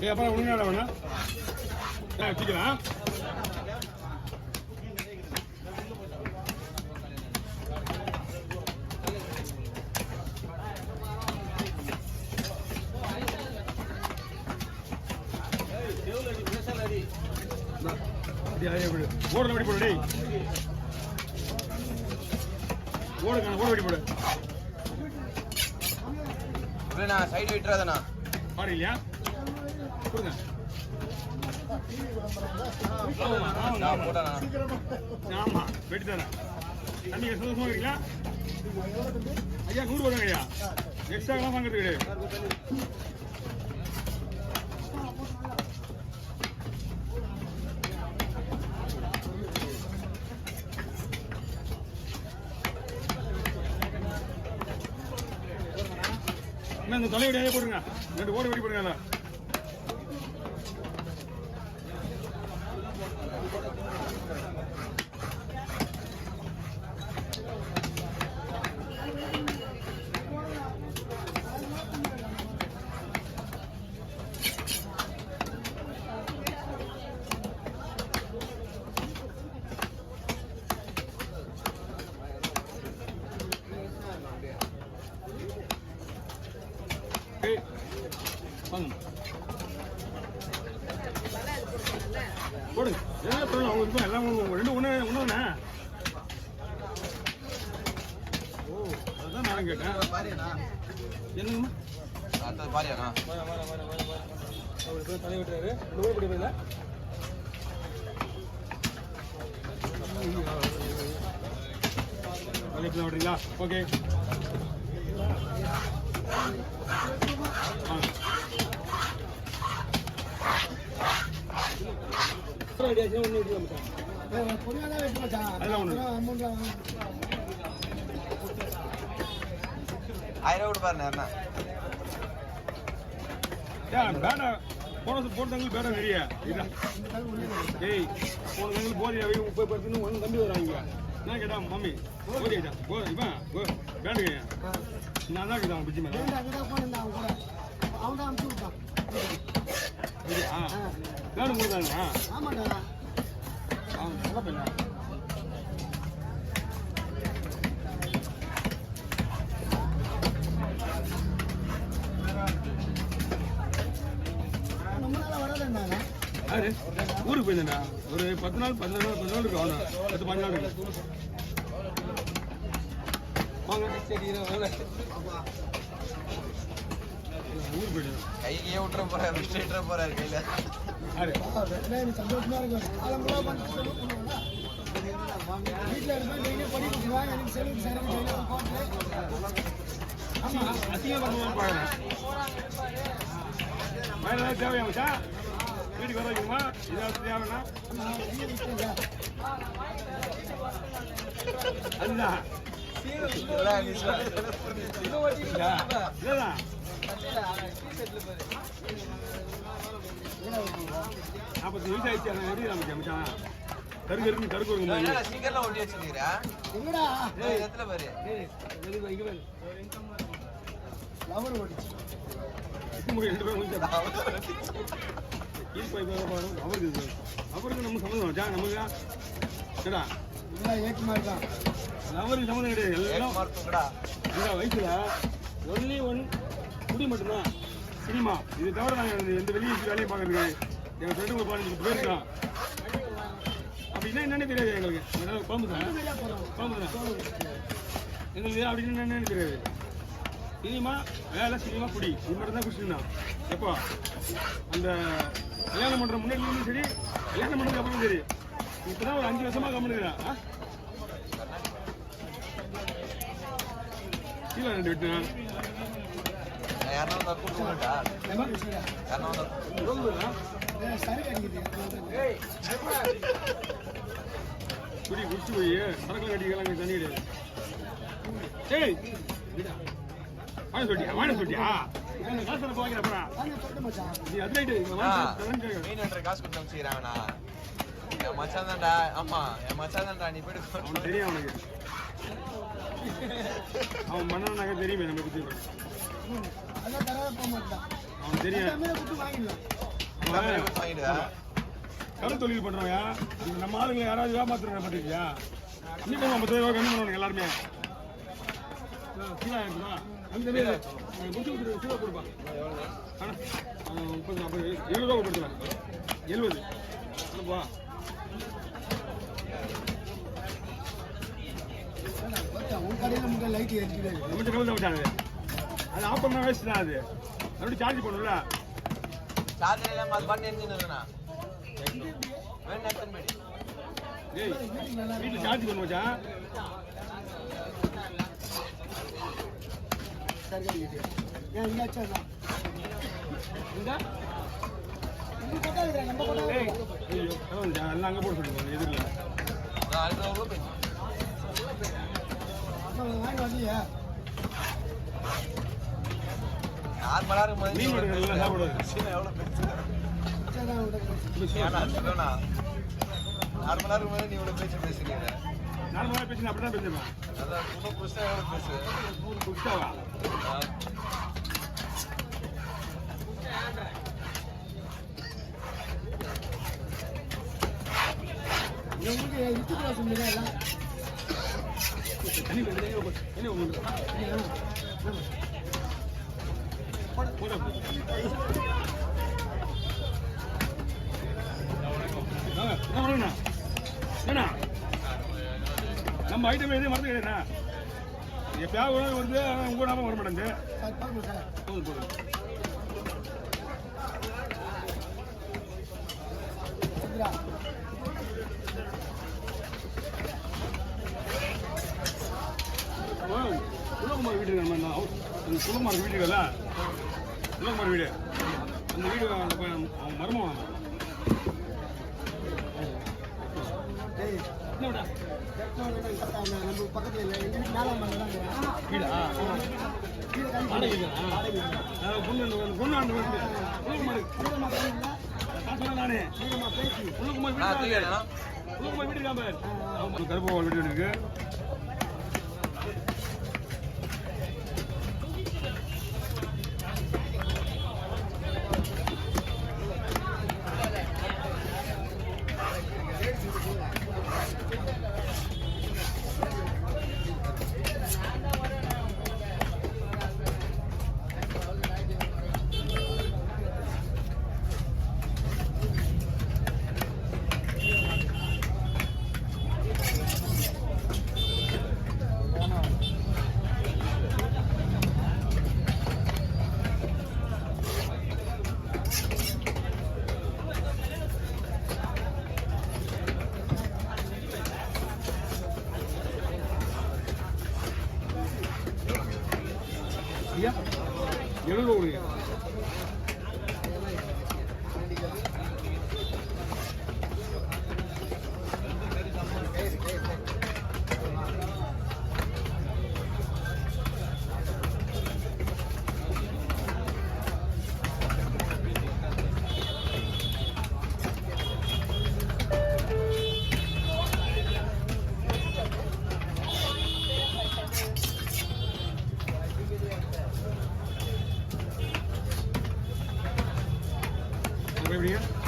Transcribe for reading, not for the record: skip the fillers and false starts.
ஏ அப்புறம் ஒழுங்கா வேணா வச்சுக்கலாம். ஓடுல வெடி போடு டேய். ஓடுங்க ஓட வெடி போடு. இல்லண்ணா சைடு விட்டுறாதண்ணா. பாரு இல்லையா கொடுங்க. ஆமா வெட்டி தரேன். தண்ணி சந்தோஷமா இருக்கீங்களா ஐயா? 100 போடுங்க ஐயா. எக்ஸ்ட்ராலாம் வாங்குறது கிடையாது. இந்த தலைவடியே போடுங்க. 2 ஓடு வெடி போடுங்க. போடுங்க. எல்லாம் 2 ஒண்ணு. ஓ அதான் நானும் கேட்டேன். என்னங்கம்மா பாரியாண்ணா தலை விட்டுறாரு. 2 படி போயில தலைப்பு விடுறீங்களா? ஓகே போட்டவங்களுக்கு பேர நிறைய ஏய் போனவங்களுக்கு போதியா 30% ஒன்று தம்பி வராங்க. நான் கேட்டா மம்மி போதியா இவன் பேண்டுங்க நான் தான் கேட்டான் பிச்சு மேலே பேண்டு கொடுத்தாங்க. ஆமாண்டா நல்லா பண்ண ஊருக்கு போயிருந்தேண்ணா. ஒரு 10 நாள் 15 நாள் இருக்கு. அவ்வளோ 10-15 நாள் இருக்கு. வாங்க ஊருக்கு போயிட்டு கையே விட்டுற போறாரு கையில. சந்தோஷமா இருக்கும். தேவையாச்சா வீட்டுக்கு வர வைக்கணுமா? இதாவது தேவைன்னா அதுதான் இல்லதான் 40 வயசு ஆயிடுச்சு. அதை எப்படி நமக்கு அமைச்சான் கருக்கு சீக்கிரம் ஒட்டி வச்சுக்கிறா பாரு. அவருக்கு நம்ம சம்மந்தம் வச்சா நமக்கு அவருக்கு சம்மந்தம் கிடையாது. எல்லாம் வயசுல ஒன்லி ஒன் குடி மட்டும்தான் சினிமா. இது தவிர நாங்கள் எந்த வெளியே வேலையை பார்க்கறது எங்கள் ஃப்ரெண்டு ஒரு 15 பேர் இருக்கலாம். அப்படின்னா என்னன்னு தெரியாது எங்களுக்கு. குழம்பு தான் எங்களுக்கு அப்படின்னு என்னன்னு தெரியாது. சினிமா வேலை சினிமா குடி இது மட்டும் தான் குடிச்சுருந்தான். எப்போ அந்த கல்யாணம் பண்ணுற முன்னாடி சரி கல்யாணம் பண்ணுறது அப்புறம் சரி. இப்போதான் ஒரு 5 வருஷமா கம்முனுக்குறேன். கீழே 2 விட்டுனேன். குடி குடிச்சு போய் சரக்கு கட்டிக்கலாம் தண்ணி கிடையாது. ஏய் வாங்க சொல்லிட்டியா காசு வாங்கிறப்பா நீ அது காசு கொடுத்து வச்சுக்கிறாங்கண்ணா. என் மச்சான் தான்டா. ஆமா என் மச்சான் தான்டா. நீ போயிட்டு அவனுக்கு தெரியும். அவனுக்கு அவன் பண்ணனாக்க தெரியுமே நம்ம குத்தி அவனுக்கு தெரியும். வாங்கிடுவேன். கடல் தொழில் பண்றோம்யா, அந்த நம்ம ஆளுங்களை யாராவது ஏமாத்துறாங்க பாத்துக்கியா? இன்னைக்கு 50 ரூபா கம்மி பண்ணுவாங்க எல்லாருமே. கீழே இருக்குதா? அந்த மாதிரி முடிச்சு கீழே கொடுப்பா. 30 40 70 ரூபா கொடுத்துருவேன். 70 அனுப்புவா. உன் கடையில் முன்னாடி லைட் ஏற்றிக்கிட்டு நம்ம கவலை விட்டாங்க. அது ஆஃப் பண்ண வேஸ்ட் தான். அது மறுபடியும் சார்ஜ் பண்ணணும்ல. சார்ஜர் இல்லாம அது பாட்டு எரிஞ்சுன்னு வேணும் எத்தனை மணி ஏய் வீட்டில் சார்ஜ் பண்ண வச்சா சரி ஏன் இல்லாச்சா இந்த நம்ம கொட்டா நம்ம கொட்டா ஏய் ஐயோ எல்லாம் அங்கே போட சொல்லிடுவாங்க எதிரில். நான் 500 ரூபா பேசி வாங்கி வந்தியா நார்மலா இருக்கும்போது மீன் எடுக்கிறதுல சாப்பிடுவாங்க. எவ்வளோ பேசுறேன் நார்மலா இருக்கும்போது நீ இவ்வளவு பேச்சு பேசுறீங்க. நார்மலாக பேசி அப்படி தான் பேசுவேன். அதான் ரொம்ப புதுசா எவ்வளவு பேசுவேன். புதுசாவா உங்களுக்கு யூடியூப்ல சொன்னீங்க எல்லாம் தண்ணி என்ன உங்களுக்கு என்ன நம்ம ஐட்டம் எதுவும் மறந்து கிடையாதுண்ணா. எப்பயாவது உணவு வந்து உங்க நாம வர மாட்டேங்குது. சார் பாருங்க சார் போதும் போதும். சரிங்களா குலகுமார் வீடு நம்ம அந்த குலகுமார் வீடு இருக்குல்ல, குலகுமார் வீடு அந்த வீடு அவன் மருமகன். டேய் என்ன விடா நம்ம பக்கத்துல இல்லை எங்க நாலாம் தான் வீடா கீழே பொண்ணு குலகுமார் நானே குலகுமார் வீடு குலகுமார் வீடு இருக்காம கருப்பவாள் வீடு இருக்கு. ஐயா 70 ரூபா கொடுங்க. எப்படிங்க